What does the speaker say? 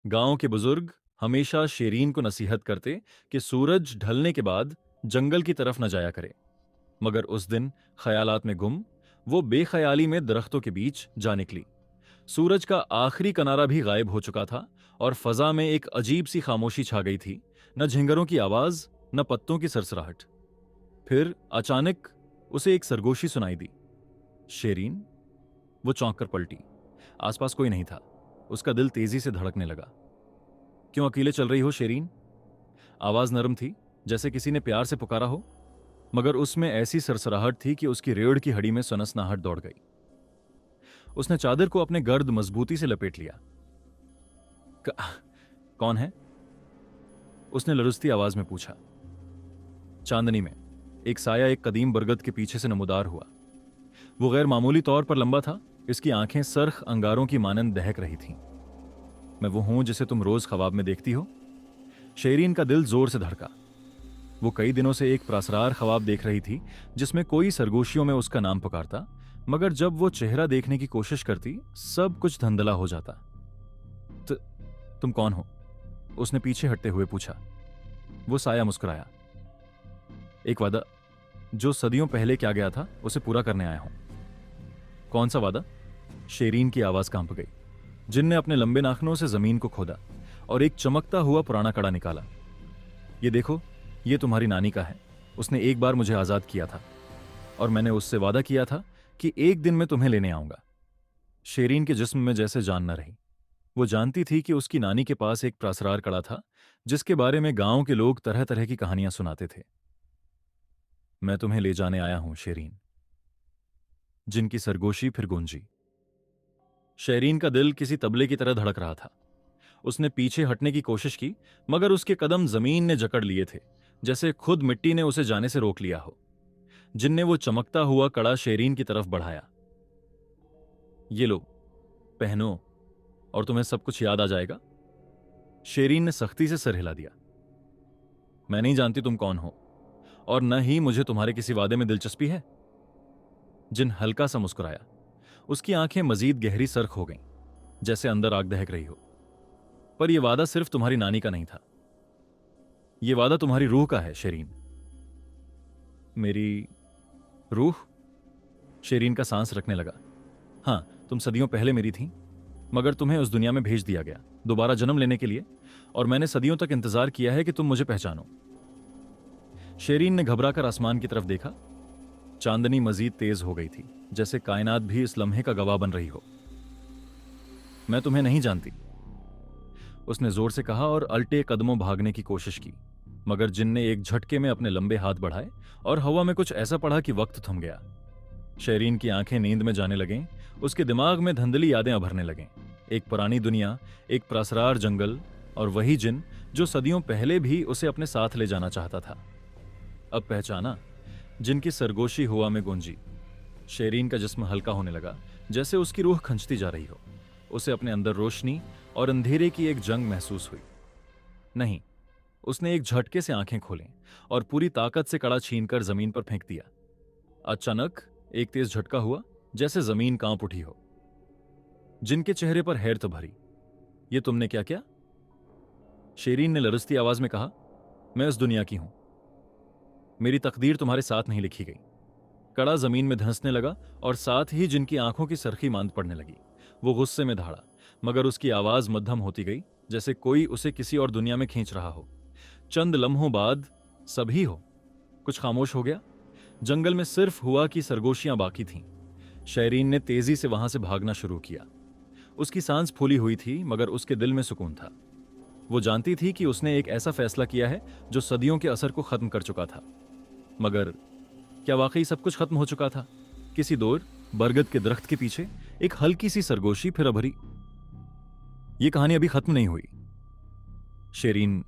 गांव के बुजुर्ग हमेशा शेरीन को नसीहत करते कि सूरज ढलने के बाद जंगल की तरफ न जाया करे। मगर उस दिन ख्यालात में गुम वो बेख्याली में दरख्तों के बीच जा निकली। सूरज का आखिरी किनारा भी गायब हो चुका था और फजा में एक अजीब सी खामोशी छा गई थी। न झिंगरों की आवाज, न पत्तों की सरसराहट। फिर अचानक उसे एक सरगोशी सुनाई दी। शेरीन। वो चौंक कर पलटी। आसपास कोई नहीं था। उसका दिल तेजी से धड़कने लगा। क्यों अकेले चल रही हो शेरीन? आवाज नरम थी, जैसे किसी ने प्यार से पुकारा हो, मगर उसमें ऐसी सरसराहट थी कि उसकी रीढ़ की हड्डी में सनसनाहट दौड़ गई। उसने चादर को अपने गर्द मजबूती से लपेट लिया। कौन है? उसने लरुस्ती आवाज में पूछा। चांदनी में एक साया एक कदीम बरगद के पीछे से नमूदार हुआ। वो गैर मामूली तौर पर लंबा था। इसकी आंखें सरख अंगारों की मानंद दहक रही थीं। मैं वो हूं जिसे तुम रोज ख्वाब में देखती हो? शेरीन का दिल जोर से धड़का। वो कई दिनों से एक प्रासरार ख्वाब देख रही थी जिसमें कोई सरगोशियों में उसका नाम पुकारता, मगर जब वो चेहरा देखने की कोशिश करती सब कुछ धंधला हो जाता। तुम कौन हो? उसने पीछे हटते हुए पूछा। वो साया मुस्कुराया। एक वादा जो सदियों पहले किया गया था उसे पूरा करने आया हूं। कौन सा वादा? शेरीन की आवाज कांप गई। जिन ने अपने लंबे नाखनों से जमीन को खोदा और एक चमकता हुआ पुराना कड़ा निकाला। ये देखो, ये तुम्हारी नानी का है। उसने एक बार मुझे आजाद किया था और मैंने उससे वादा किया था कि एक दिन मैं तुम्हें लेने आऊंगा। शेरीन के जिस्म में जैसे जान न रही। वो जानती थी कि उसकी नानी के पास एक प्रासरार कड़ा था जिसके बारे में गांव के लोग तरह तरह की कहानियां सुनाते थे। मैं तुम्हें ले जाने आया हूं शेरीन। जिनकी सरगोशी फिर गूंजी। शेरीन का दिल किसी तबले की तरह धड़क रहा था। उसने पीछे हटने की कोशिश की, मगर उसके कदम जमीन ने जकड़ लिए थे, जैसे खुद मिट्टी ने उसे जाने से रोक लिया हो। जिन ने वो चमकता हुआ कड़ा शेरीन की तरफ बढ़ाया। ये लो, पहनो और तुम्हें सब कुछ याद आ जाएगा। शेरीन ने सख्ती से सर हिला दिया। मैं नहीं जानती तुम कौन हो और न ही मुझे तुम्हारे किसी वादे में दिलचस्पी है। जिन हल्का सा मुस्कुराया। उसकी आंखें मजीद गहरी सरख हो गईं, जैसे अंदर आग दहक रही हो। पर यह वादा सिर्फ तुम्हारी नानी का नहीं था। यह वादा तुम्हारी रूह का है शेरीन। मेरी रूह? शेरीन का सांस रखने लगा। हां, तुम सदियों पहले मेरी थी, मगर तुम्हें उस दुनिया में भेज दिया गया दोबारा जन्म लेने के लिए, और मैंने सदियों तक इंतजार किया है कि तुम मुझे पहचानो। शेरीन ने घबराकर आसमान की तरफ देखा। चांदनी मजीद तेज हो गई थी, जैसे कायनात भी इस लम्हे का गवाह बन रही हो। मैं तुम्हें नहीं जानती, उसने जोर से कहा और अल्टे कदमों भागने की कोशिश की, मगर जिन ने एक झटके में अपने लंबे हाथ बढ़ाए और हवा में कुछ ऐसा पड़ा कि वक्त थम गया। शेरीन की आंखें नींद में जाने लगें। उसके दिमाग में धंधली यादें उभरने लगें। एक पुरानी दुनिया, एक प्रसरार जंगल, और वही जिन जो सदियों पहले भी उसे अपने साथ ले जाना चाहता था। अब पहचाना। जिनकी सरगोशी हुआ में गूंजी। शेरीन का जिस्म हल्का होने लगा, जैसे उसकी रूह खंचती जा रही हो। उसे अपने अंदर रोशनी और अंधेरे की एक जंग महसूस हुई। नहीं, उसने एक झटके से आंखें खोलें और पूरी ताकत से कड़ा छीनकर जमीन पर फेंक दिया। अचानक एक तेज झटका हुआ, जैसे जमीन कांप उठी हो। जिनके चेहरे पर हैरत भरी। ये तुमने क्या किया? शेरीन ने लरजती आवाज में कहा। मैं उस दुनिया की हूं। मेरी तकदीर तुम्हारे साथ नहीं लिखी गई। कड़ा जमीन में धंसने लगा और साथ ही जिनकी आंखों की सरखी मांद पड़ने लगी। वो गुस्से में धाड़ा, मगर उसकी आवाज मध्यम होती गई, जैसे कोई उसे किसी और दुनिया में खींच रहा हो। चंद लम्हों बाद सभी हो कुछ खामोश हो गया। जंगल में सिर्फ हुआ की सरगोशियां बाकी थीं। शेरीन ने तेजी से वहां से भागना शुरू किया। उसकी सांस फूली हुई थी, मगर उसके दिल में सुकून था। वो जानती थी कि उसने एक ऐसा फैसला किया है जो सदियों के असर को खत्म कर चुका था। मगर क्या वाकई सब कुछ खत्म हो चुका था? किसी दूर बरगद के दरख्त के पीछे एक हल्की सी सरगोशी फिर अभरी। ये कहानी अभी खत्म नहीं हुई। शेरीन